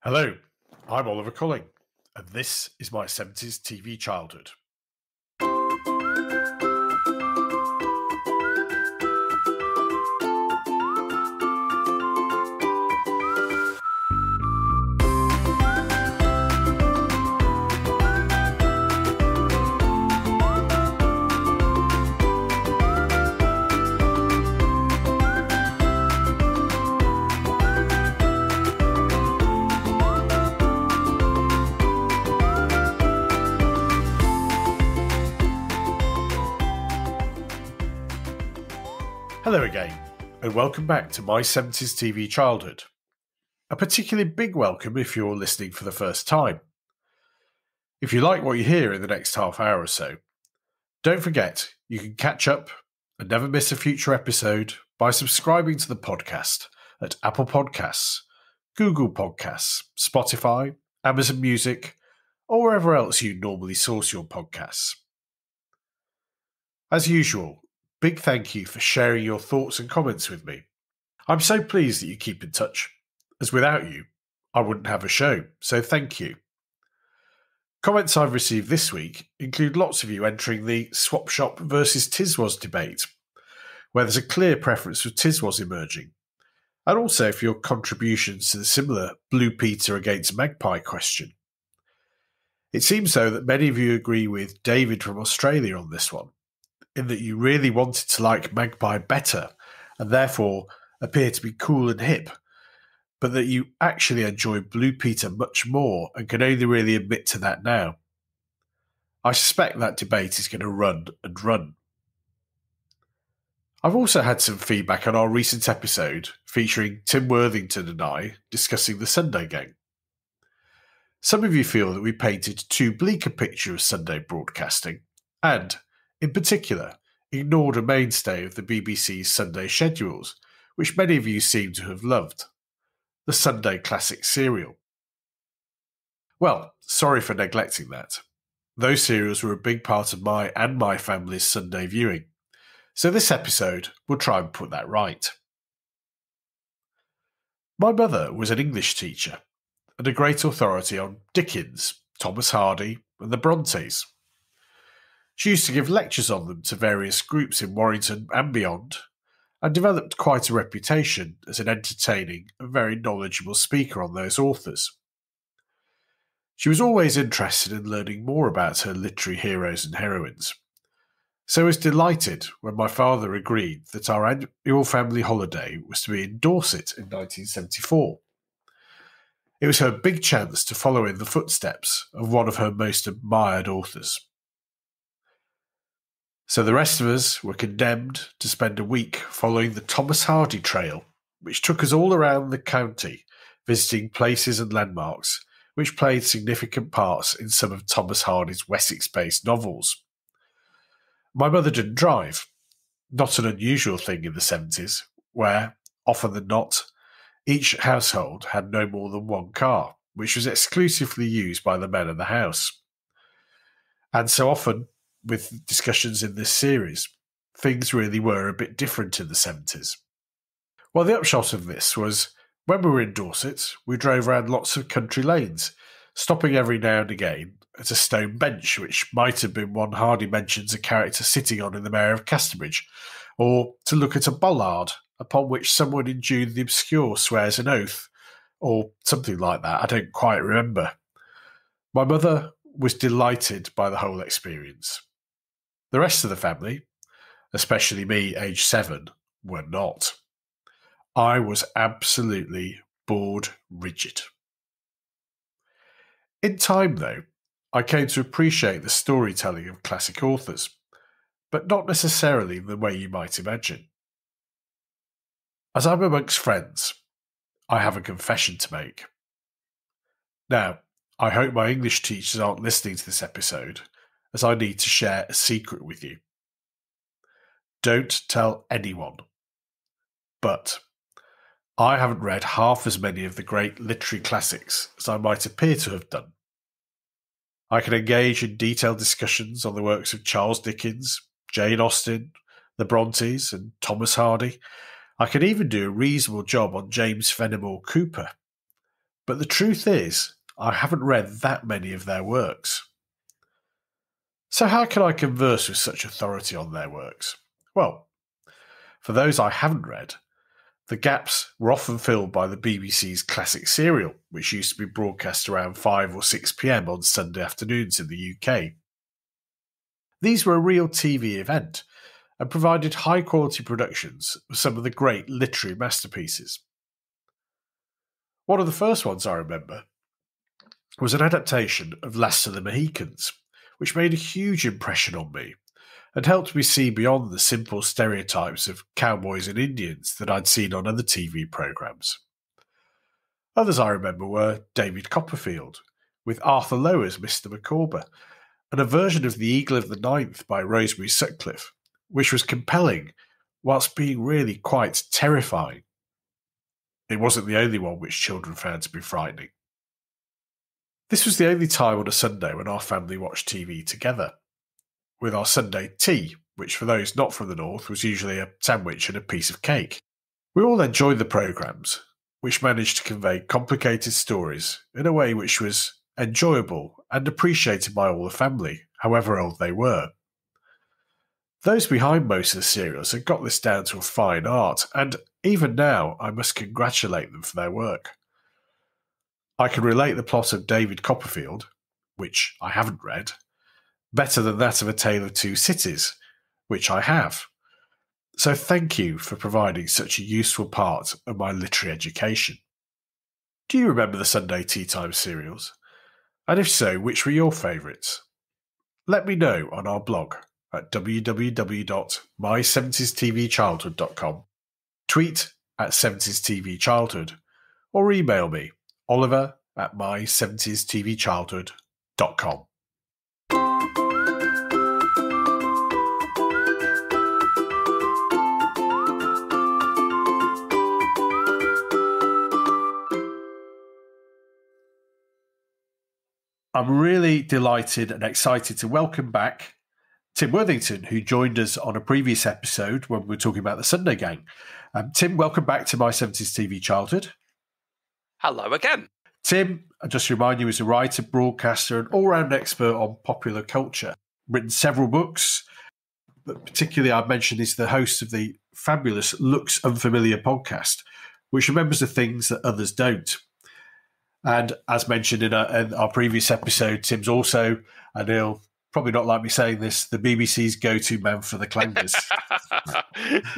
Hello, I'm Oliver Culling, and this is my 70s TV childhood. Hello again, and welcome back to my 70s TV childhood. A particularly big welcome if you're listening for the first time. If you like what you hear in the next half hour or so, don't forget you can catch up and never miss a future episode by subscribing to the podcast at Apple Podcasts, Google Podcasts, Spotify, Amazon Music, or wherever else you normally source your podcasts. As usual, big thank you for sharing your thoughts and comments with me. I'm so pleased that you keep in touch, as without you, I wouldn't have a show, so thank you. Comments I've received this week include lots of you entering the Swap Shop versus Tiswas debate, where there's a clear preference for Tiswas emerging, and also for your contributions to the similar Blue Peter against Magpie question. It seems though that many of you agree with David from Australia on this one, in that you really wanted to like Magpie better and therefore appear to be cool and hip, but that you actually enjoy Blue Peter much more and can only really admit to that now. I suspect that debate is going to run and run. I've also had some feedback on our recent episode featuring Tim Worthington and I discussing the Sunday Gang. Some of you feel that we painted too bleak a picture of Sunday broadcasting and, in particular, ignored a mainstay of the BBC's Sunday schedules, which many of you seem to have loved, the Sunday classic serial. Well, sorry for neglecting that. Those serials were a big part of my and my family's Sunday viewing, so this episode will try and put that right. My mother was an English teacher and a great authority on Dickens, Thomas Hardy and the Brontes. She used to give lectures on them to various groups in Warrington and beyond, and developed quite a reputation as an entertaining and very knowledgeable speaker on those authors. She was always interested in learning more about her literary heroes and heroines, so was delighted when my father agreed that our annual family holiday was to be in Dorset in 1974. It was her big chance to follow in the footsteps of one of her most admired authors. So the rest of us were condemned to spend a week following the Thomas Hardy Trail, which took us all around the county, visiting places and landmarks which played significant parts in some of Thomas Hardy's Wessex-based novels. My mother didn't drive, not an unusual thing in the 70s, where, often than not, each household had no more than one car, which was exclusively used by the men of the house. And so often, with discussions in this series, things really were a bit different in the 70s. Well, the upshot of this was, when we were in Dorset, we drove around lots of country lanes, stopping every now and again at a stone bench, which might have been one Hardy mentions a character sitting on in The Mayor of Casterbridge, or to look at a bollard upon which someone in June the Obscure swears an oath, or something like that, I don't quite remember. My mother was delighted by the whole experience. The rest of the family, especially me, aged 7, were not. I was absolutely bored rigid. In time, though, I came to appreciate the storytelling of classic authors, but not necessarily the way you might imagine. As I'm amongst friends, I have a confession to make. Now, I hope my English teachers aren't listening to this episode, as I need to share a secret with you. Don't tell anyone. But I haven't read half as many of the great literary classics as I might appear to have done. I can engage in detailed discussions on the works of Charles Dickens, Jane Austen, the Brontes, and Thomas Hardy. I can even do a reasonable job on James Fenimore Cooper. But the truth is, I haven't read that many of their works. So how can I converse with such authority on their works? Well, for those I haven't read, the gaps were often filled by the BBC's classic serial, which used to be broadcast around 5 or 6 p.m. on Sunday afternoons in the UK. These were a real TV event and provided high-quality productions of some of the great literary masterpieces. One of the first ones I remember was an adaptation of Last of the Mohicans, which made a huge impression on me and helped me see beyond the simple stereotypes of cowboys and Indians that I'd seen on other TV programmes. Others I remember were David Copperfield, with Arthur Lowe as Mister Micawber, and a version of The Eagle of the Ninth by Rosemary Sutcliffe, which was compelling whilst being really quite terrifying. It wasn't the only one which children found to be frightening. This was the only time on a Sunday when our family watched TV together, with our Sunday tea, which for those not from the north was usually a sandwich and a piece of cake. We all enjoyed the programmes, which managed to convey complicated stories in a way which was enjoyable and appreciated by all the family, however old they were. Those behind most of the serials had got this down to a fine art, and even now I must congratulate them for their work. I can relate the plot of David Copperfield, which I haven't read, better than that of A Tale of Two Cities, which I have. So thank you for providing such a useful part of my literary education. Do you remember the Sunday tea time serials? And if so, which were your favourites? Let me know on our blog at www.my70stvchildhood.com, tweet at 70stvchildhood, or email me, oliver@my70stvchildhood.com. I'm really delighted and excited to welcome back Tim Worthington, who joined us on a previous episode when we were talking about the Sunday Gang. Tim, welcome back to My 70s TV Childhood. Hello again. Tim, I just remind you, is a writer, broadcaster, and all-round expert on popular culture. Written several books, but particularly I've mentioned he's the host of the fabulous Looks Unfamiliar podcast, which remembers the things that others don't. And as mentioned in our previous episode, Tim's also, and he'll probably not like me saying this, the BBC's go-to man for the clangers.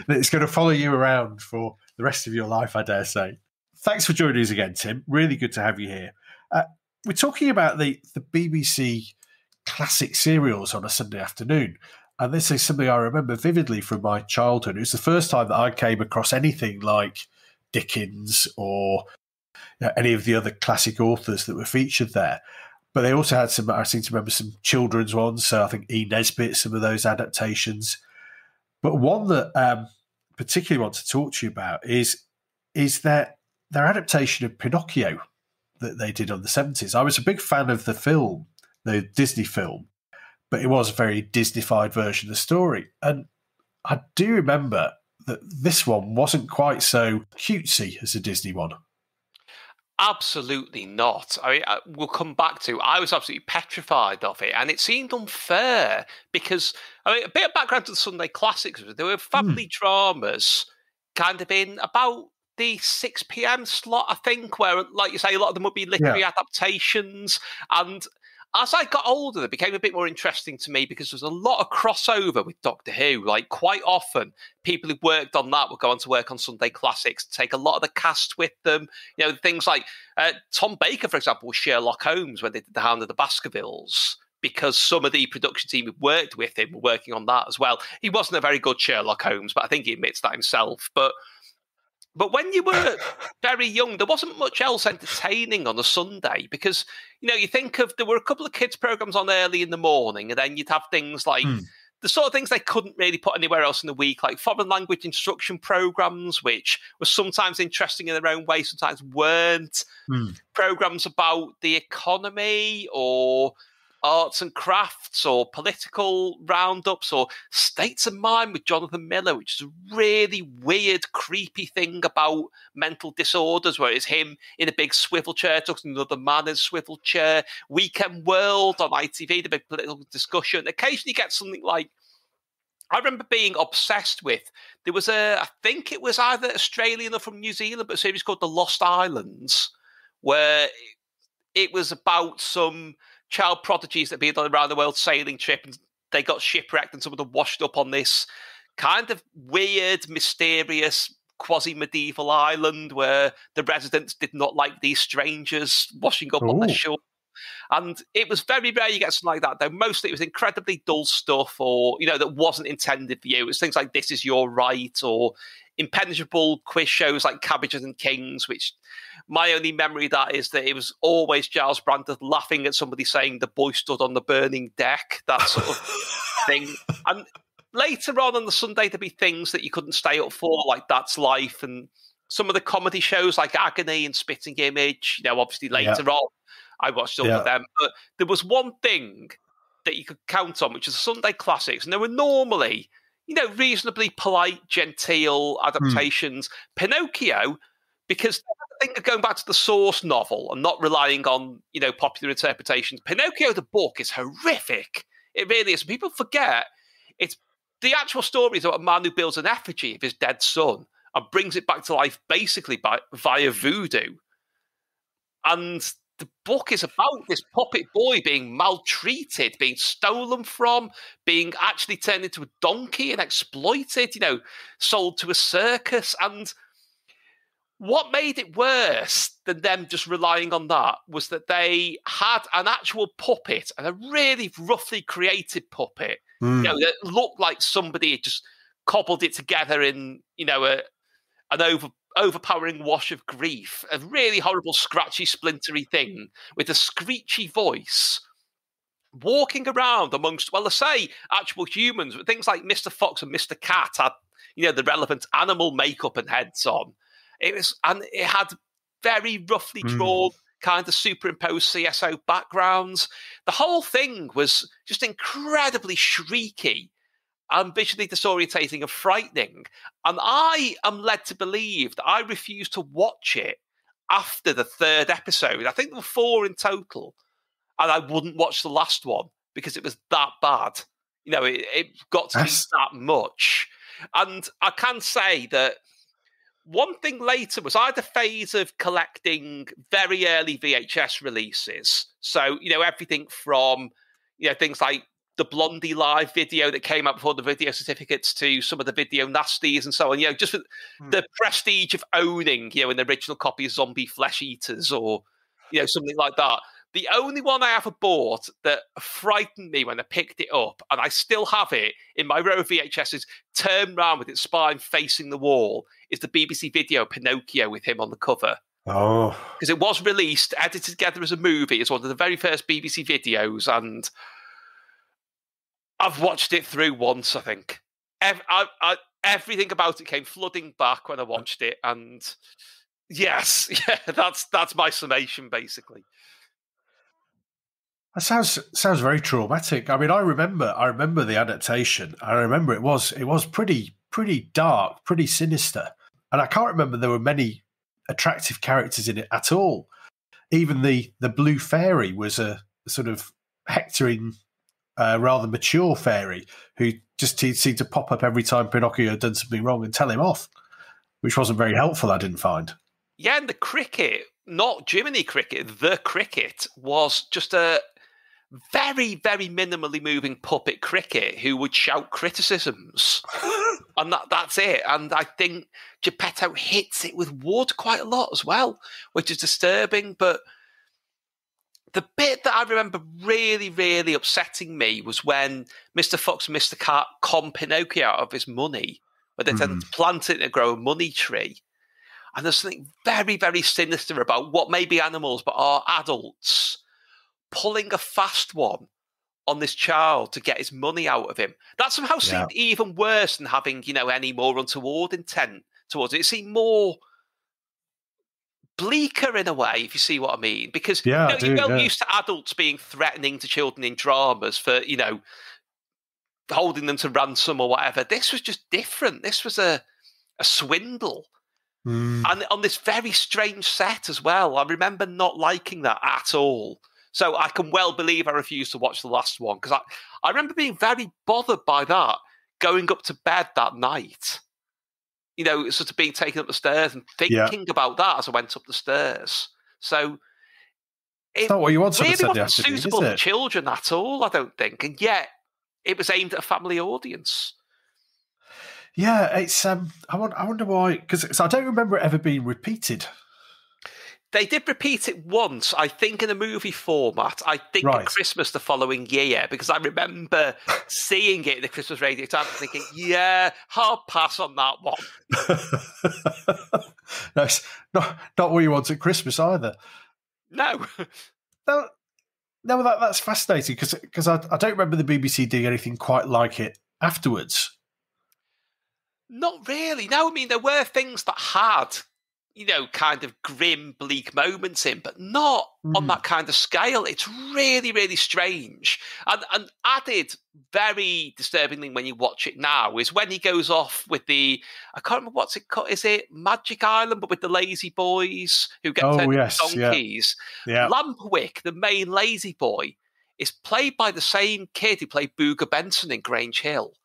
It's going to follow you around for the rest of your life, I dare say. Thanks for joining us again, Tim. Really good to have you here. We're talking about the BBC classic serials on a Sunday afternoon. And this is something I remember vividly from my childhood. It was the first time that I came across anything like Dickens or any of the other classic authors that were featured there. But they also had some, I seem to remember some children's ones. So I think Nesbit, some of those adaptations. But one that particularly want to talk to you about is their adaptation of Pinocchio that they did on the 70s. I was a big fan of the film, the Disney film, but it was a very Disneyfied version of the story. And I do remember that this one wasn't quite so cutesy as a Disney one. Absolutely not. I mean, we'll come back to, I was absolutely petrified of it, and it seemed unfair because, I mean, a bit of background to the Sunday classics. There were family dramas kind of in about the 6 p.m. slot, I think, where, like you say, a lot of them would be literary adaptations. And as I got older, it became a bit more interesting to me because there's a lot of crossover with Doctor Who. Like, quite often, people who worked on that would go on to work on Sunday Classics, take a lot of the cast with them. You know, things like Tom Baker, for example, was Sherlock Holmes when they did The Hound of the Baskervilles, because some of the production team who worked with him were working on that as well. He wasn't a very good Sherlock Holmes, but I think he admits that himself. But when you were very young, there wasn't much else entertaining on a Sunday because, you know, you think of, there were a couple of kids' programs on early in the morning, and then you'd have things like the sort of things they couldn't really put anywhere else in the week, like foreign language instruction programs, which were sometimes interesting in their own way, sometimes weren't. Programs about the economy or arts and crafts or political roundups or States of Mind with Jonathan Miller, which is a really weird, creepy thing about mental disorders, where it's him in a big swivel chair talking to another man in a swivel chair. Weekend World on ITV, the big political discussion. Occasionally you get something like, I remember being obsessed with, there was I think it was either Australian or from New Zealand, but a series called The Lost Islands, where it was about some child prodigies that had been on around the world sailing trip, and they got shipwrecked and some of them washed up on this kind of weird, mysterious, quasi-medieval island where the residents did not like these strangers washing up on the shore. And it was very rare you get something like that, though. Mostly it was incredibly dull stuff, or, that wasn't intended for you. It was things like This Is Your Right, or impenetrable quiz shows like Cabbages and Kings, which my only memory of that is that it was always Giles Brandon laughing at somebody saying the boy stood on the burning deck, that sort of thing. And later on the Sunday, there'd be things that you couldn't stay up for, like That's Life, and some of the comedy shows like Agony and Spitting Image, obviously later on. I watched all of them. But there was one thing that you could count on, which is Sunday classics. And they were normally, reasonably polite, genteel adaptations. Pinocchio, because the thing of going back to the source novel and not relying on, popular interpretations, Pinocchio, the book, is horrific. It really is. People forget it's the actual story is about a man who builds an effigy of his dead son and brings it back to life basically via voodoo. And the book is about this puppet boy being maltreated, being stolen from, being actually turned into a donkey and exploited, sold to a circus. And what made it worse than them just relying on that was that they had an actual puppet, and a really roughly created puppet, that looked like somebody had just cobbled it together in, an overpowering wash of grief, a really horrible, scratchy, splintery thing with a screechy voice, walking around amongst, well, let's say actual humans, but things like Mr. Fox and Mr. Cat had, the relevant animal makeup and heads on. It had very roughly drawn, kind of superimposed CSO backgrounds. The whole thing was just incredibly shrieky and visually disorientating and frightening. And I am led to believe that I refused to watch it after the third episode. I think there were 4 in total. And I wouldn't watch the last one because it was that bad. It got to be that much. And I can say that one thing later was I had a phase of collecting very early VHS releases. So, everything from, things like the Blondie live video that came out before the video certificates to some of the video nasties and so on, just with the prestige of owning, an original copy of Zombie Flesh Eaters or, something like that. The only one I ever bought that frightened me when I picked it up, and I still have it in my row of VHSs, turned round with its spine facing the wall, is the BBC video Pinocchio with him on the cover. Oh. Because it was released, edited together as a movie. It's one of the very first BBC videos, and I've watched it through once, I think. Everything about it came flooding back when I watched it, and yes, that's my summation, basically. That sounds very traumatic. I mean, I remember the adaptation. I remember it was pretty dark, pretty sinister, and I can't remember there were many attractive characters in it at all. Even the blue fairy was a sort of hectoring, rather mature fairy who just seemed to pop up every time Pinocchio had done something wrong and tell him off, which wasn't very helpful, I didn't find. Yeah, and the cricket, not Jiminy Cricket, the cricket was just a very, very minimally moving puppet cricket who would shout criticisms. And that's it. And I think Geppetto hits it with wood quite a lot as well, which is disturbing. But the bit that I remember really, really upsetting me was when Mr. Fox and Mr. Cat con Pinocchio out of his money, where they tend to plant it and grow a money tree. And there's something very, very sinister about what may be animals but are adults pulling a fast one on this child to get his money out of him. That somehow seemed even worse than having, any more untoward intent towards it. It seemed more bleaker in a way, if you see what I mean. Because Yeah, you're well used to adults being threatening to children in dramas for, holding them to ransom or whatever. This was just different. This was a swindle. And on this very strange set as well. I remember not liking that at all. So I can well believe I refused to watch the last one, because I remember being very bothered by that, going up to bed that night. Sort of being taken up the stairs and thinking about that as I went up the stairs. So it's not what you want really Sunday wasn't afternoon, suitable is for it? children at all, I don't think. And yet it was aimed at a family audience. Yeah, it's I wonder why, because I don't remember it ever being repeated. They did repeat it once, I think, in a movie format. I think at Christmas the following year, because I remember seeing it in the Christmas radio time and thinking, yeah, hard pass on that one. That's not what you want at Christmas either. No. No, that's fascinating, because I don't remember the BBC doing anything quite like it afterwards. Not really. No, I mean, there were things that had, kind of grim, bleak moments in, but not on that kind of scale. It's really, really strange. And added very disturbingly when you watch it now is when he goes off with I can't remember what's it called. Is it Magic Island, but with the lazy boys who get turned into donkeys? Yeah. Lampwick, the main lazy boy, is played by the same kid who played Booger Benson in Grange Hill.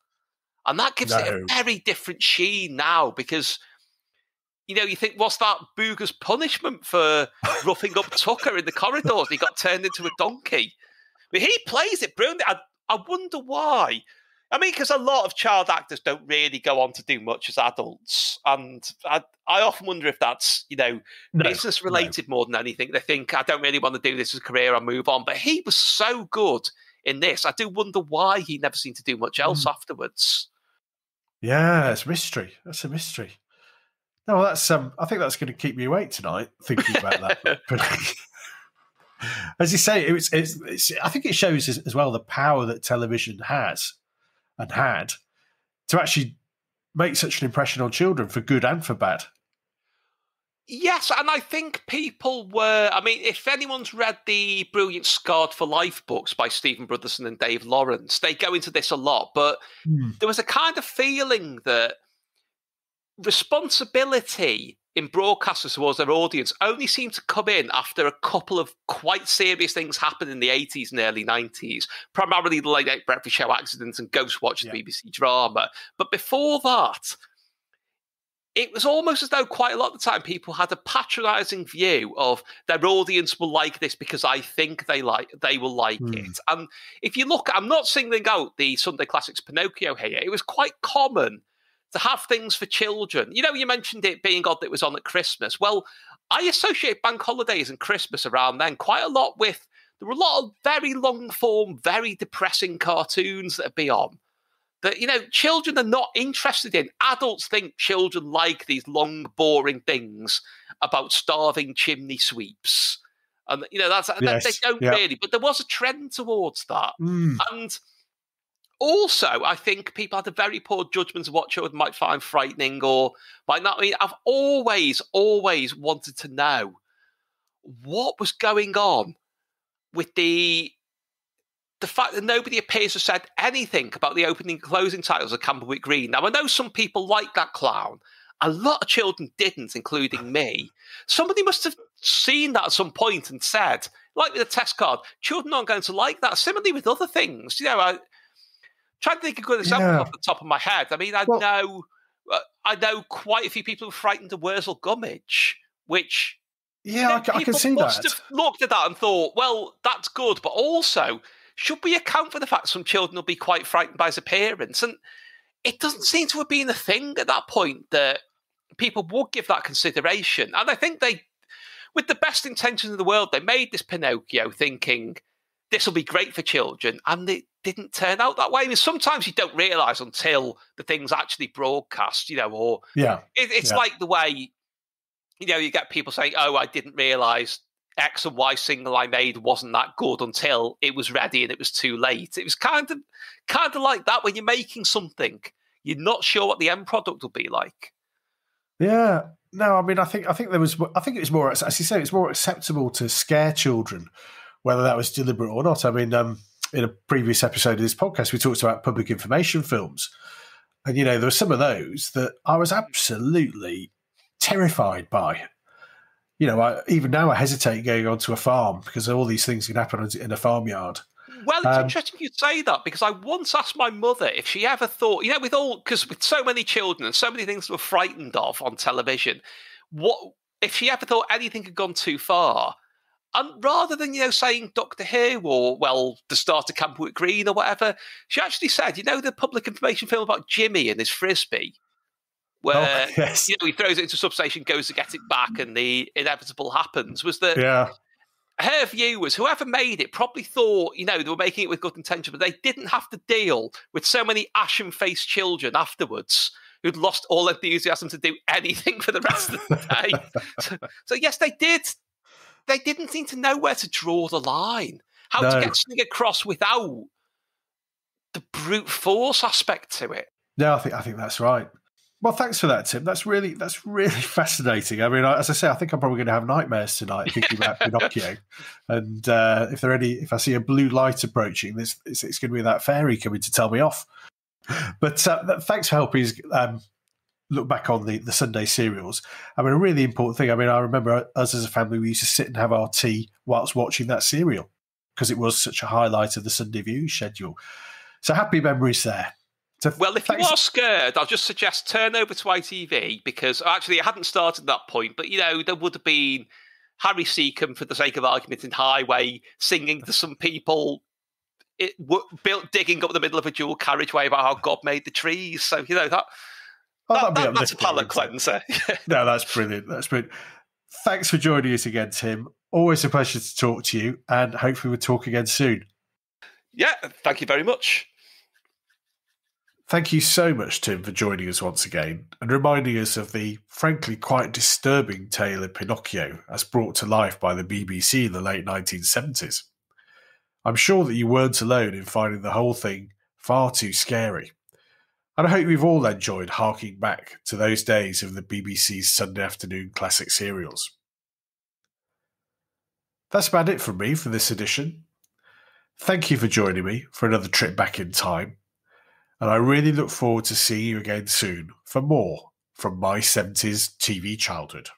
And that gives it a very different sheen now, because, you think, what's that Booger's punishment for roughing up Tucker in the corridors? He got turned into a donkey. But he plays it brilliantly. I wonder why. I mean, because a lot of child actors don't really go on to do much as adults. And I often wonder if that's, business-related more than anything. They think, I don't really want to do this as a career, I'll move on. But he was so good in this. I do wonder why he never seemed to do much else afterwards. Yeah, it's a mystery. That's a mystery. No, that's I think that's going to keep me awake tonight, thinking about that. As you say, it's I think it shows as well the power that television has and had to actually make such an impression on children, for good and for bad. Yes, and I think people were... I mean, if anyone's read the brilliant Scarred for Life books by Stephen Brotherson and Dave Lawrence, they go into this a lot, but there was a kind of feeling that responsibility in broadcasters towards their audience only seemed to come in after a couple of quite serious things happened in the 80s and early 90s, primarily the Late Night Breakfast Show accidents and Ghostwatch, the BBC drama. But before that, it was almost as though quite a lot of the time people had a patronising view of their audience will like this because I think they will like it. And if you look, I'm not singling out the Sunday Classics Pinocchio here. It was quite common to have things for children. You mentioned it being odd that it was on at Christmas. Well, I associate bank holidays and Christmas around then quite a lot with, there were a lot of very long form, very depressing cartoons that would be on. That, children are not interested in. Adults think children like these long, boring things about starving chimney sweeps. And, they don't really. But there was a trend towards that. And also, I think people had a very poor judgment of what children might find frightening or might not. I mean, I've always wanted to know what was going on with the fact that nobody appears to have said anything about the opening and closing titles of Camberwick Green. Now, I know some people like that clown. A lot of children didn't, including me. Somebody must have seen that at some point and said, like with a test card, children aren't going to like that. Similarly with other things. I trying to think of good examples off the top of my head. I mean, I know quite a few people who are frightened of Wurzel Gummidge, which... Yeah, I can see that. Must have looked at that and thought, well, that's good, but also... should we account for the fact some children will be quite frightened by his appearance? And it doesn't seem to have been a thing at that point that people would give that consideration. And I think they, with the best intentions in the world, they made this Pinocchio thinking this will be great for children. And it didn't turn out that way. I mean, sometimes you don't realise until the thing's actually broadcast, or it's like the way, you get people saying, oh, I didn't realise X and Y single I made wasn't that good until it was ready and it was too late. It was kind of like that when you're making something, you're not sure what the end product will be like. Yeah, No, I mean, I think it was more, as you say, it's more acceptable to scare children, whether that was deliberate or not. I mean, in a previous episode of this podcast, we talked about public information films, and there were some of those that I was absolutely terrified by. Even now I hesitate going onto a farm because all these things can happen in a farmyard. Well, it's interesting you say that, because I once asked my mother if she ever thought, because with so many children and so many things we're frightened of on television, what if she ever thought anything had gone too far? And rather than, saying Doctor Who or, the start of Camp Wood Green or whatever, she actually said, the public information film about Jimmy and his frisbee, where yes. he throws it into a substation, goes to get it back, and the inevitable happens, was that her viewers, whoever made it, probably thought, they were making it with good intention, but they didn't have to deal with so many ashen-faced children afterwards who'd lost all enthusiasm to do anything for the rest of the day. So yes, they did. They didn't seem to know where to draw the line, how to get something across without the brute force aspect to it. No, I think that's right. Well, thanks for that, Tim. That's really fascinating. I mean, as I say, I think I'm probably going to have nightmares tonight thinking about Pinocchio. And if I see a blue light approaching, it's going to be that fairy coming to tell me off. But thanks for helping us look back on the Sunday serials. I mean, a really important thing. I mean, I remember us as a family, we used to sit and have our tea whilst watching that serial because it was such a highlight of the Sunday viewing schedule. So happy memories there. So if you are scared, I'll just suggest turn over to ITV, because actually it hadn't started at that point, but there would have been Harry Seacombe, for the sake of argument, in Highway singing to some people digging up the middle of a dual carriageway about how God made the trees. So that's a palate cleanser. No, that's brilliant. That's brilliant. Thanks for joining us again, Tim. Always a pleasure to talk to you, and hopefully we'll talk again soon. Yeah, thank you very much. Thank you so much, Tim, for joining us once again and reminding us of the, frankly, quite disturbing tale of Pinocchio as brought to life by the BBC in the late 1970s. I'm sure that you weren't alone in finding the whole thing far too scary. And I hope we've all enjoyed harking back to those days of the BBC's Sunday afternoon classic serials. That's about it from me for this edition. Thank you for joining me for another trip back in time. And I really look forward to seeing you again soon for more from my 70s TV childhood.